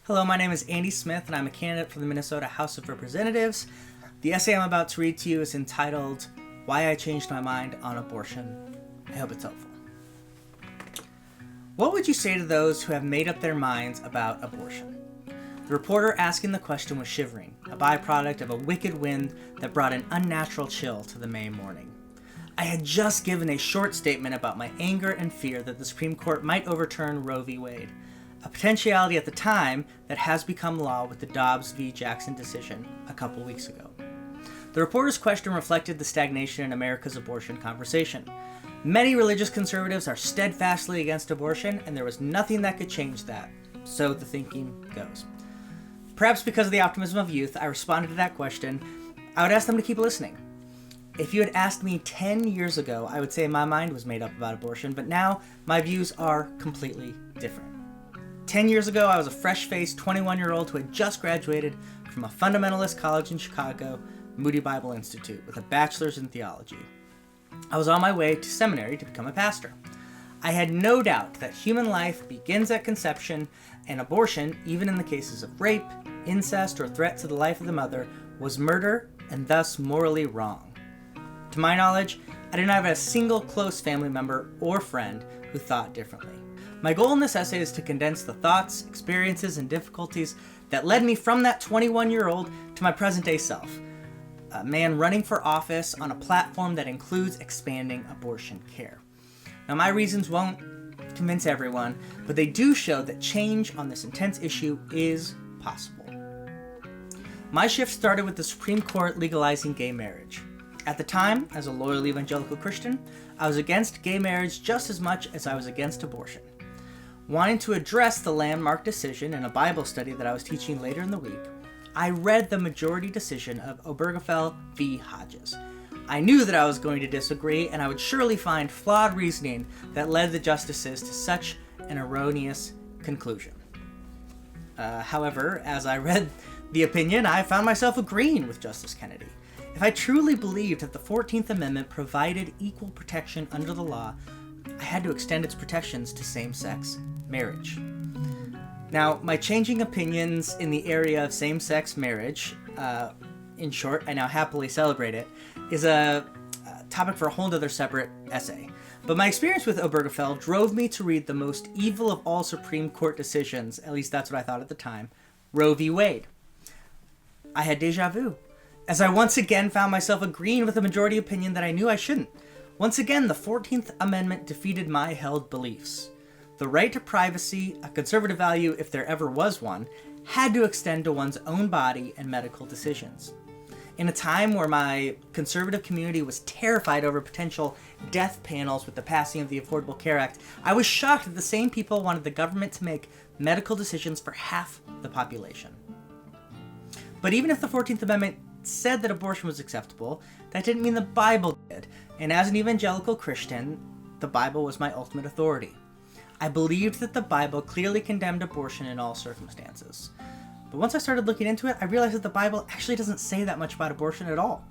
Hello, my name is Andy Smith, and I'm a candidate for the Minnesota House of Representatives. The essay I'm about to read to you is entitled, Why I Changed My Mind on Abortion. I hope it's helpful. What would you say to those who have made up their minds about abortion? The reporter asking the question was shivering, a byproduct of a wicked wind that brought an unnatural chill to the May morning. I had just given a short statement about my anger and fear that the Supreme Court might overturn Roe v. Wade, a potentiality at the time that has become law with the Dobbs v. Jackson decision a couple weeks ago. The reporter's question reflected the stagnation in America's abortion conversation. Many religious conservatives are steadfastly against abortion, and there was nothing that could change that. So the thinking goes. Perhaps because of the optimism of youth, I responded to that question. I would ask them to keep listening. If you had asked me 10 years ago, I would say my mind was made up about abortion, but now my views are completely different. 10 years ago, I was a fresh-faced 21-year-old who had just graduated from a fundamentalist college in Chicago, Moody Bible Institute, with a bachelor's in theology. I was on my way to seminary to become a pastor. I had no doubt that human life begins at conception, and abortion, even in the cases of rape, incest, or threat to the life of the mother, was murder and thus morally wrong. To my knowledge, I did not have a single close family member or friend who thought differently. My goal in this essay is to condense the thoughts, experiences, and difficulties that led me from that 21-year-old to my present-day self, a man running for office on a platform that includes expanding abortion care. Now, my reasons won't convince everyone, but they do show that change on this intense issue is possible. My shift started with the Supreme Court legalizing gay marriage. At the time, as a loyal evangelical Christian, I was against gay marriage just as much as I was against abortion. Wanting to address the landmark decision in a Bible study that I was teaching later in the week, I read the majority decision of Obergefell v. Hodges. I knew that I was going to disagree, and I would surely find flawed reasoning that led the justices to such an erroneous conclusion. However, as I read the opinion, I found myself agreeing with Justice Kennedy. If I truly believed that the 14th Amendment provided equal protection under the law, I had to extend its protections to same-sex marriage. Now, my changing opinions in the area of same-sex marriage, in short, I now happily celebrate it, is a topic for a whole other separate essay. But my experience with Obergefell drove me to read the most evil of all Supreme Court decisions, at least that's what I thought at the time, Roe v. Wade. I had deja vu, as I once again found myself agreeing with a majority opinion that I knew I shouldn't. Once again, the 14th Amendment defeated my held beliefs. The right to privacy, a conservative value if there ever was one, had to extend to one's own body and medical decisions. In a time where my conservative community was terrified over potential death panels with the passing of the Affordable Care Act, I was shocked that the same people wanted the government to make medical decisions for half the population. But even if the 14th Amendment said that abortion was acceptable, that didn't mean the Bible did. And as an evangelical Christian, the Bible was my ultimate authority. I believed that the Bible clearly condemned abortion in all circumstances. But once I started looking into it, I realized that the Bible actually doesn't say that much about abortion at all.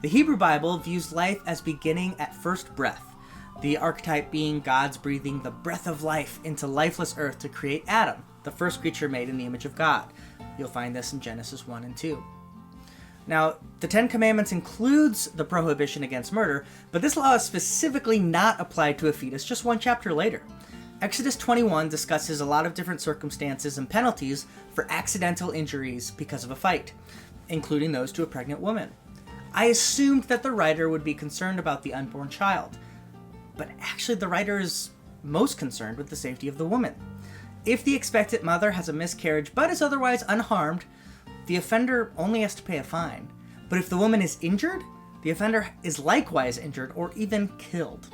The Hebrew Bible views life as beginning at first breath, the archetype being God's breathing the breath of life into lifeless earth to create Adam, the first creature made in the image of God. You'll find this in Genesis 1 and 2. Now, the Ten Commandments includes the prohibition against murder, but this law is specifically not applied to a fetus just one chapter later. Exodus 21 discusses a lot of different circumstances and penalties for accidental injuries because of a fight, including those to a pregnant woman. I assumed that the writer would be concerned about the unborn child, but actually the writer is most concerned with the safety of the woman. If the expectant mother has a miscarriage but is otherwise unharmed, the offender only has to pay a fine. But if the woman is injured, the offender is likewise injured or even killed.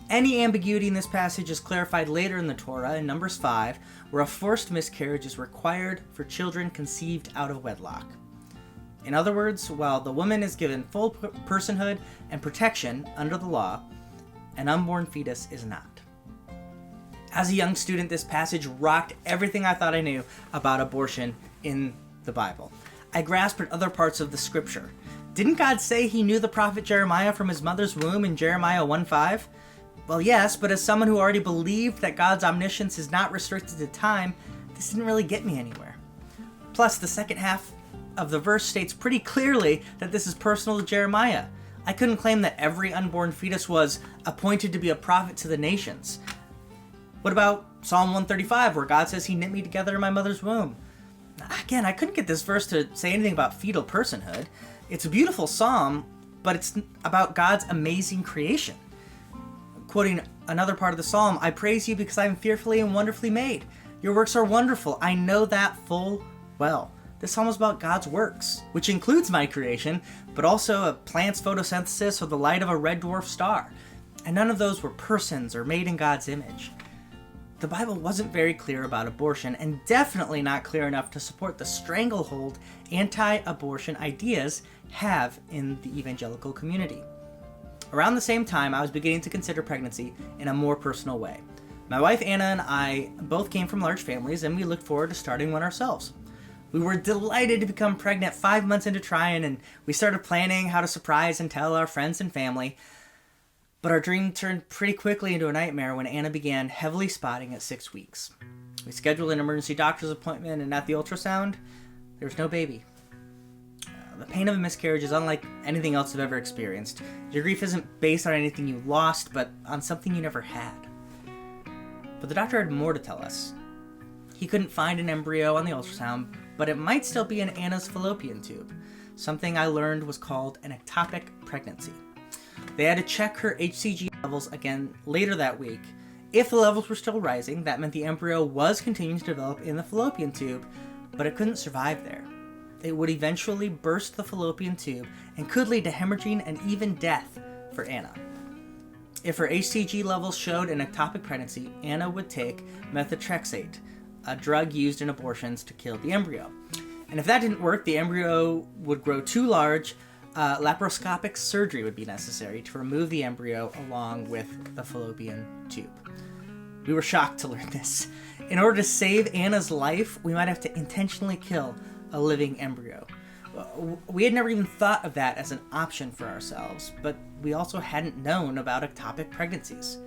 Any ambiguity in this passage is clarified later in the Torah in Numbers 5, where a forced miscarriage is required for children conceived out of wedlock. In other words, while the woman is given full personhood and protection under the law, an unborn fetus is not. As a young student, this passage rocked everything I thought I knew about abortion in the Bible. I grasped at other parts of the scripture. Didn't God say he knew the prophet Jeremiah from his mother's womb in Jeremiah 1:5? Well, yes, but as someone who already believed that God's omniscience is not restricted to time, this this didn't really get me anywhere. Plus, the second half of the verse states pretty clearly that this is personal to Jeremiah. I couldn't claim that every unborn fetus was appointed to be a prophet to the nations. What about Psalm 135, where God says he knit me together in my mother's womb? Again, I couldn't get this verse to say anything about fetal personhood. It's a beautiful psalm, but it's about God's amazing creation. Quoting another part of the psalm, I praise you because I am fearfully and wonderfully made. Your works are wonderful. I know that full well. This psalm is about God's works, which includes my creation, but also a plant's photosynthesis or the light of a red dwarf star. And none of those were persons or made in God's image. The Bible wasn't very clear about abortion, and definitely not clear enough to support the stranglehold anti-abortion ideas have in the evangelical community. Around the same time, I was beginning to consider pregnancy in a more personal way. My wife Anna and I both came from large families, and we looked forward to starting one ourselves. We were delighted to become pregnant 5 months into trying, and we started planning how to surprise and tell our friends and family. But our dream turned pretty quickly into a nightmare when Anna began heavily spotting at 6 weeks. We scheduled an emergency doctor's appointment, and at the ultrasound, there was no baby. The pain of a miscarriage is unlike anything else I've ever experienced. Your grief isn't based on anything you lost, but on something you never had. But the doctor had more to tell us. He couldn't find an embryo on the ultrasound, but it might still be in Anna's fallopian tube, something I learned was called an ectopic pregnancy. They had to check her HCG levels again later that week. If the levels were still rising, that meant the embryo was continuing to develop in the fallopian tube, but it couldn't survive there. It would eventually burst the fallopian tube and could lead to hemorrhaging and even death for Anna. If her HCG levels showed an ectopic pregnancy, Anna would take methotrexate, a drug used in abortions to kill the embryo. And if that didn't work, the embryo would grow too large. Laparoscopic surgery would be necessary to remove the embryo along with the fallopian tube. We were shocked to learn this. In order to save Anna's life, we might have to intentionally kill a living embryo. We had never even thought of that as an option for ourselves, but we also hadn't known about ectopic pregnancies.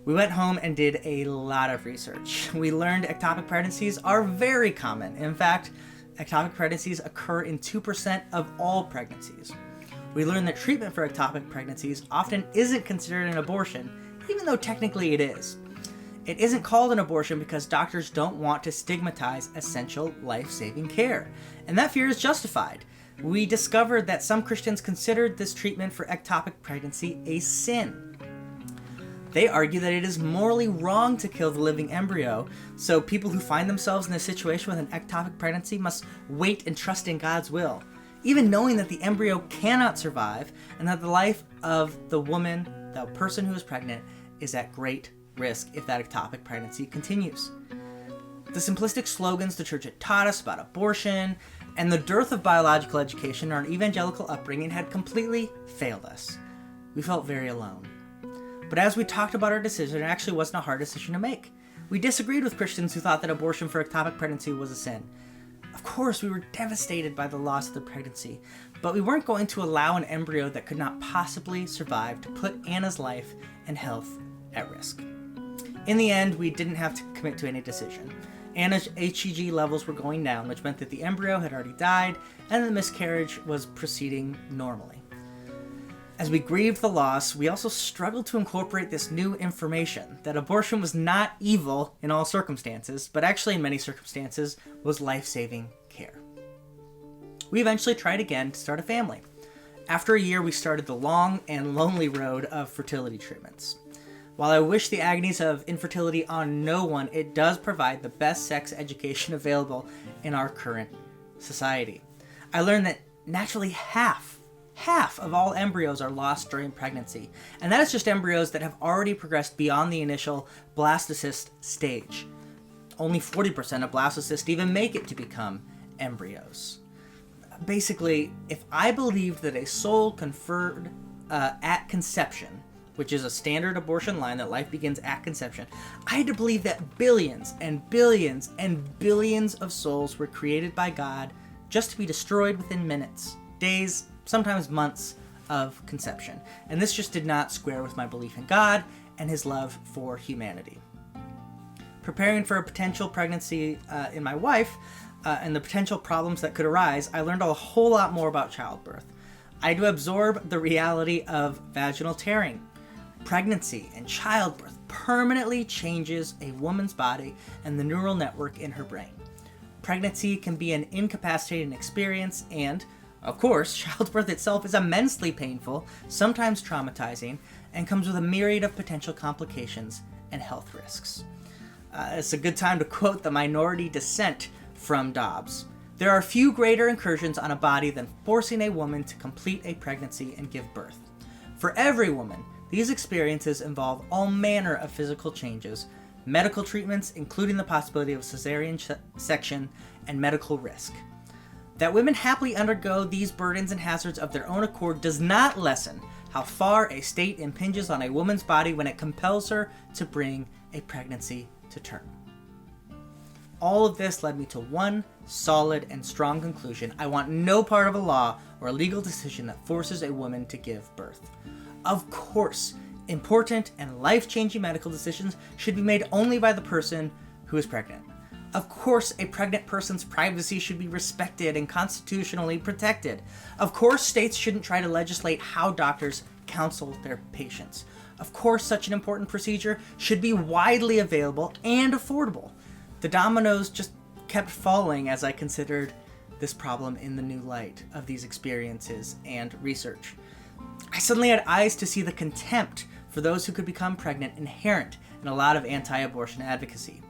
We went home and did a lot of research. We learned ectopic pregnancies are very common. In fact, ectopic pregnancies occur in 2% of all pregnancies. We learned that treatment for ectopic pregnancies often isn't considered an abortion, even though technically it is. It isn't called an abortion because doctors don't want to stigmatize essential life-saving care, and that fear is justified. We discovered that some Christians considered this treatment for ectopic pregnancy a sin. They argue that it is morally wrong to kill the living embryo, so people who find themselves in a situation with an ectopic pregnancy must wait and trust in God's will, even knowing that the embryo cannot survive and that the life of the woman, the person who is pregnant, is at great risk if that ectopic pregnancy continues. The simplistic slogans the church had taught us about abortion and the dearth of biological education in our evangelical upbringing had completely failed us. We felt very alone. But as we talked about our decision, it actually wasn't a hard decision to make. We disagreed with Christians who thought that abortion for ectopic pregnancy was a sin. Of course, we were devastated by the loss of the pregnancy, but we weren't going to allow an embryo that could not possibly survive to put Anna's life and health at risk. In the end, we didn't have to commit to any decision. Anna's HCG levels were going down, which meant that the embryo had already died and the miscarriage was proceeding normally. As we grieved the loss, we also struggled to incorporate this new information, that abortion was not evil in all circumstances, but actually in many circumstances was life-saving care. We eventually tried again to start a family. After a year, we started the long and lonely road of fertility treatments. While I wish the agonies of infertility on no one, it does provide the best sex education available in our current society. I learned that naturally half of all embryos are lost during pregnancy, and that is just embryos that have already progressed beyond the initial blastocyst stage. Only 40% of blastocysts even make it to become embryos. Basically, if I believed that a soul conferred at conception, which is a standard abortion line that life begins at conception, I had to believe that billions and billions and billions of souls were created by God just to be destroyed within minutes, days, sometimes months of conception. And this just did not square with my belief in God and his love for humanity. Preparing for a potential pregnancy in my wife and the potential problems that could arise, I learned a whole lot more about childbirth. I had to absorb the reality of vaginal tearing. Pregnancy and childbirth permanently changes a woman's body and the neural network in her brain. Pregnancy can be an incapacitating experience, and, of course, childbirth itself is immensely painful, sometimes traumatizing, and comes with a myriad of potential complications and health risks. It's a good time to quote the minority dissent from Dobbs. There are few greater incursions on a body than forcing a woman to complete a pregnancy and give birth. For every woman, these experiences involve all manner of physical changes, medical treatments, including the possibility of cesarean section, and medical risk. That women happily undergo these burdens and hazards of their own accord does not lessen how far a state impinges on a woman's body when it compels her to bring a pregnancy to term. All of this led me to one solid and strong conclusion. I want no part of a law or a legal decision that forces a woman to give birth. Of course, important and life-changing medical decisions should be made only by the person who is pregnant. Of course, a pregnant person's privacy should be respected and constitutionally protected. Of course, states shouldn't try to legislate how doctors counsel their patients. Of course, such an important procedure should be widely available and affordable. The dominoes just kept falling as I considered this problem in the new light of these experiences and research. I suddenly had eyes to see the contempt for those who could become pregnant inherent in a lot of anti-abortion advocacy.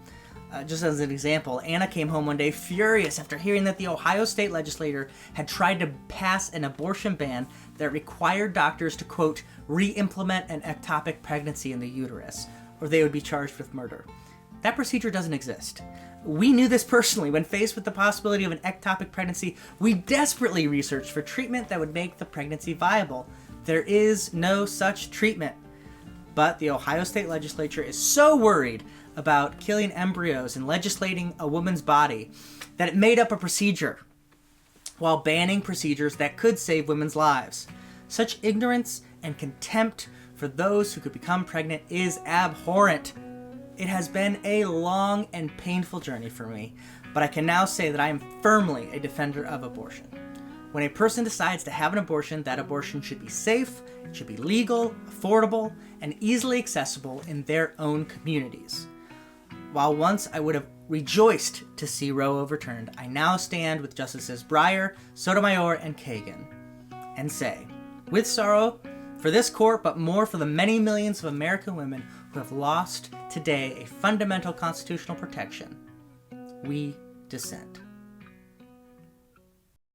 Just as an example, Anna came home one day furious after hearing that the Ohio state legislature had tried to pass an abortion ban that required doctors to, quote, re-implement an ectopic pregnancy in the uterus, or they would be charged with murder. That procedure doesn't exist. We knew this personally. When faced with the possibility of an ectopic pregnancy, we desperately researched for treatment that would make the pregnancy viable. There is no such treatment. But the Ohio state legislature is so worried about killing embryos and legislating a woman's body that it made up a procedure while banning procedures that could save women's lives. Such ignorance and contempt for those who could become pregnant is abhorrent. It has been a long and painful journey for me, but I can now say that I am firmly a defender of abortion. When a person decides to have an abortion, that abortion should be safe, it should be legal, affordable, and easily accessible in their own communities. While once I would have rejoiced to see Roe overturned, I now stand with Justices Breyer, Sotomayor, and Kagan, and say, with sorrow for this court, but more for the many millions of American women who have lost today a fundamental constitutional protection, we dissent.